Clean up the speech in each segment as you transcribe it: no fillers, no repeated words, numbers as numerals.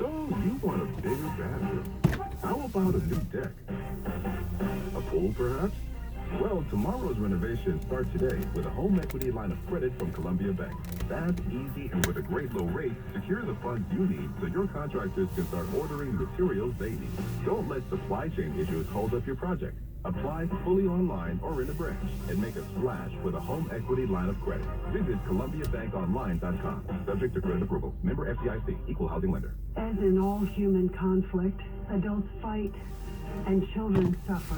So you want a bigger bathroom? How about a new deck? A pool, perhaps? Well, tomorrow's renovation starts today with a home equity line of credit from Columbia Bank. Fast, easy, and with a great low rate, secure the funds you need so your contractors can start ordering the materials they need. Don't let supply chain issues hold up your project. Apply fully online or in a branch and make a splash with a home equity line of credit. Visit ColumbiaBankOnline.com. Subject to credit approval. Member FDIC. Equal housing lender. As in all human conflict, adults fight and children suffer.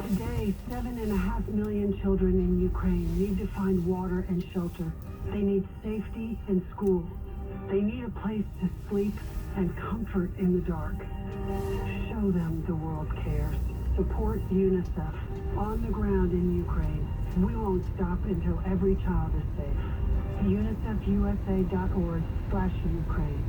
Today, 7.5 million children in Ukraine need to find water and shelter. They need safety and school. They need a place to sleep and comfort in the dark. Show them the world cares. Support UNICEF on the ground in Ukraine. We won't stop until every child is safe. UNICEFUSA.org/Ukraine.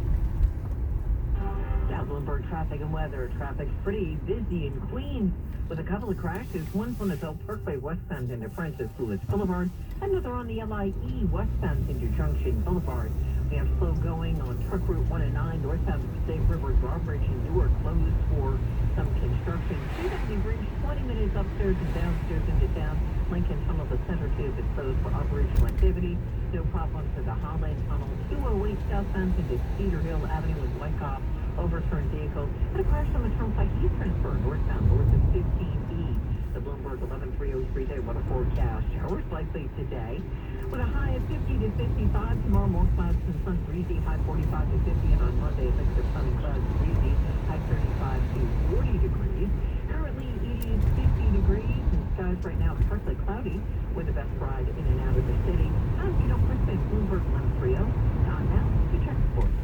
Now Bloomberg traffic and weather. Traffic's pretty busy in Queens with a couple of crashes. One from the Bell Parkway westbound into Francis Coolidge Boulevard. Another on the LIE westbound into Junction Boulevard. We have slow going on Truck Route 109 northbound to Passaic River Drawbridge and Newark closed for some construction. Beverly Bridge 20 minutes upstairs and downstairs into town. Lincoln Tunnel, the center tube is closed for operational activity. No problems at the Holland Tunnel. 208 southbound into Cedar Hill Avenue in Wyckoff. Overturned vehicle. Had a crash on the Turnpike East Transfer northbound north of 15E. The Bloomberg 11:303 day weather forecast. Showers likely today with a high of 50 to 55. Tomorrow more clouds and sun, breezy, high 45 to 50. And on Monday, a mix of sun and clouds, breezy, high 35 to 40 degrees. Currently, it is 50 degrees and skies right now partly cloudy with the best ride in and out of the city. I'm Kristen, Bloomberg 1130. Now to check sports.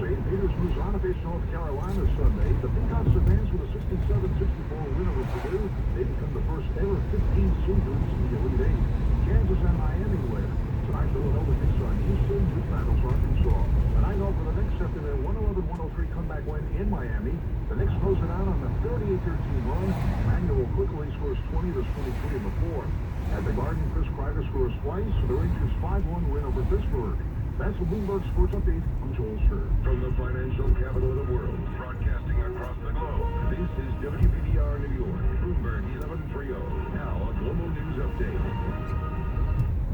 St. Peter's moves on to face North Carolina Sunday. The Peacocks advance with a 67-64 win over Purdue. They become the first ever 15 seeders in the Elite Eight. Kansas and Miami win. Tonight, Villanova takes on Houston. Duke battles Arkansas. Tonight, off for the Knicks after their 111-103 comeback win in Miami. The Knicks close it out on the 38-13 run. Emmanuel quickly scores 20. There's 23 in the fourth. At the Garden, Chris Kreider scores twice. The Rangers 5-1 win over Pittsburgh. That's the Bloomberg Sports Update. I'm Joel Stern. From the financial capital of the world, broadcasting across the globe, this is WBDR New York, Bloomberg 1130. Now a global news update.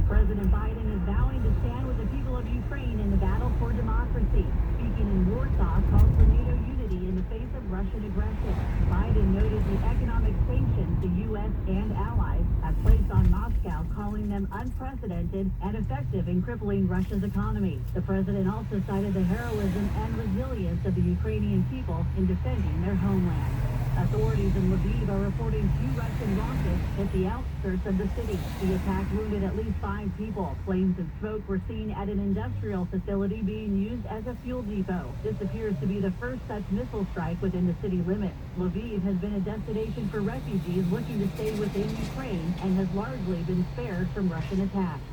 President Biden is vowing to stand with the people of Ukraine in the battle for democracy. Speaking in Warsaw, calls for NATO unity in the face of Russian aggression. Biden noted the economic sanctions the U.S. and allies have placed on Moscow, calling them unprecedented and effective in crippling Russia's economy. The president also cited the heroism and resilience of the Ukrainian people in defending their homeland. Authorities in Lviv are reporting 2 Russian rockets hit the outskirts of the city. The attack wounded at least 5 people. Flames and smoke were seen at an industrial facility being used as a fuel depot. This appears to be the first such missile strike within the city limits. Lviv has been a destination for refugees looking to stay within Ukraine and has largely been spared from Russian attacks.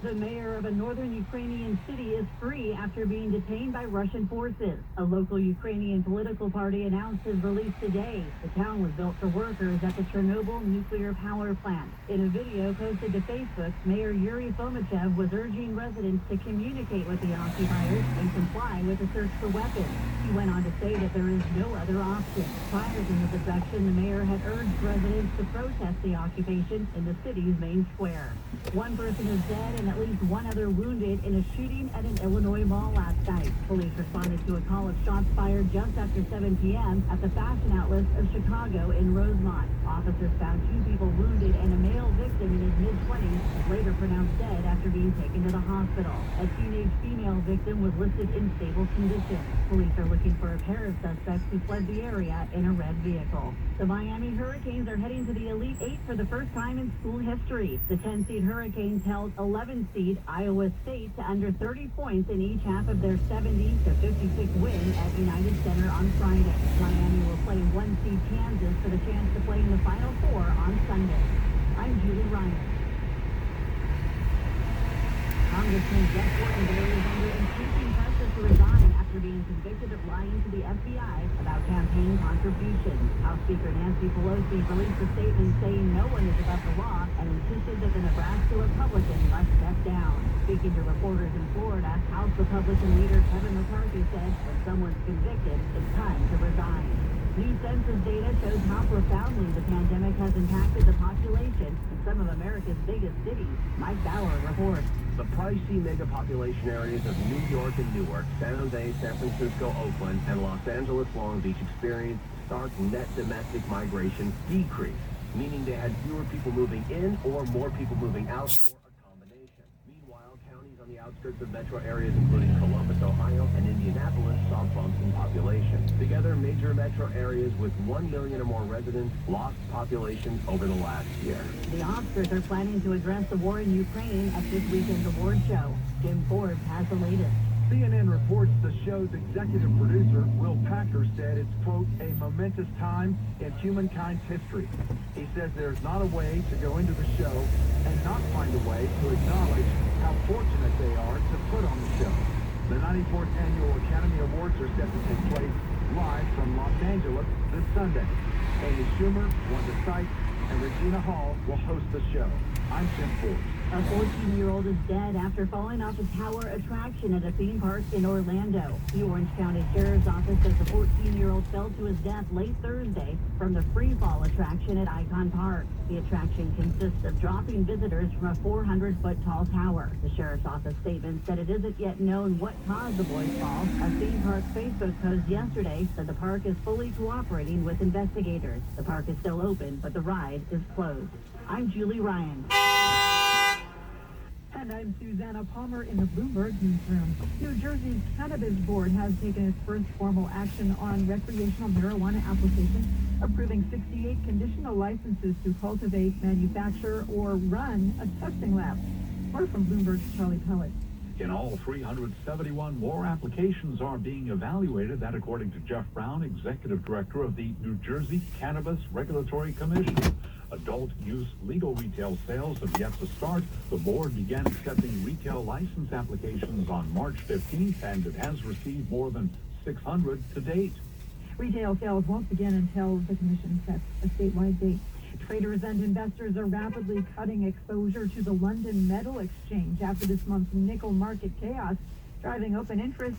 The mayor of a northern Ukrainian city is free after being detained by Russian forces. A local Ukrainian political party announced his release today. The town was built for workers at the Chernobyl nuclear power plant. In a video posted to Facebook, Mayor Yuri Fomichev was urging residents to communicate with the occupiers and comply with the search for weapons. He went on to say that there is no other option. Prior to his abduction, the mayor had urged residents to protest the occupation in the city's main square. One person is dead and at least 1 other wounded in a shooting at an Illinois mall last night. Police responded to a call of shots fired just after 7 p.m. at the fashion outlet of Chicago in Rosemont. Officers found 2 people wounded and a male victim in his mid-20s was later pronounced dead after being taken to the hospital. A teenage female victim was listed in stable condition. Police are looking for a pair of suspects who fled the area in a red vehicle. The Miami Hurricanes are heading to the Elite Eight for the first time in school history. The 10-seed Hurricanes held 11-seed Iowa State to under 30 points in each half of their 70-56 win at United Center on Friday. Miami will play 1-seed Kansas for the chance to play in the Final Four on Sunday. I'm Julie Ryan. Congressman Jeff Glen is under increasing pressure to resign after being convicted of lying to the FBI about campaign contributions. House Speaker Nancy Pelosi released a statement saying no one is above the law and insisted that the Nebraska Republican must step down. Speaking to reporters in Florida, House Republican leader Kevin McCarthy said when someone someone's convicted, it's time to resign. New census data shows how profoundly the pandemic has impacted the population in some of America's biggest cities. Mike Bauer reports. The pricey mega-population areas of New York and Newark, San Jose, San Francisco, Oakland, and Los Angeles, Long Beach experienced stark net domestic migration decrease, meaning they had fewer people moving in or more people moving out, or a combination. Meanwhile, counties on the outskirts of metro areas, including Columbus, Ohio, and Indianapolis, saw bumps in population. Together, major metro areas with 1 million or more residents lost population over the last year. The Oscars are planning to address the war in Ukraine at this weekend's award show. Jim Forbes has the latest. CNN reports the show's executive producer, Will Packer, said it's, quote, a momentous time in humankind's history. He says there's not a way to go into the show and not find a way to acknowledge how fortunate they are to put on the show. The 94th Annual Academy Awards are set to take place live from Los Angeles this Sunday. Amy Schumer, Wanda Sykes, and Regina Hall will host the show. I'm Jim Forbes. A 14-year-old is dead after falling off a tower attraction at a theme park in Orlando. The Orange County Sheriff's Office says the 14-year-old fell to his death late Thursday from the free fall attraction at Icon Park. The attraction consists of dropping visitors from a 400-foot tall tower. The Sheriff's Office statement said it isn't yet known what caused the boy's fall. A theme park Facebook post yesterday said the park is fully cooperating with investigators. The park is still open, but the ride is closed. I'm Julie Ryan. And I'm Susanna Palmer in the Bloomberg Newsroom. New Jersey's Cannabis Board has taken its first formal action on recreational marijuana applications, approving 68 conditional licenses to cultivate, manufacture, or run a testing lab. More from Bloomberg's Charlie Pellet. In all, 371 more applications are being evaluated. That, according to Jeff Brown, executive director of the New Jersey Cannabis Regulatory Commission. Adult use legal retail sales have yet to start. The board began accepting retail license applications on March 15th, and it has received more than 600 to date. Retail sales won't begin until the commission sets a statewide date. Traders and investors are rapidly cutting exposure to the London Metal Exchange after this month's nickel market chaos, driving open interest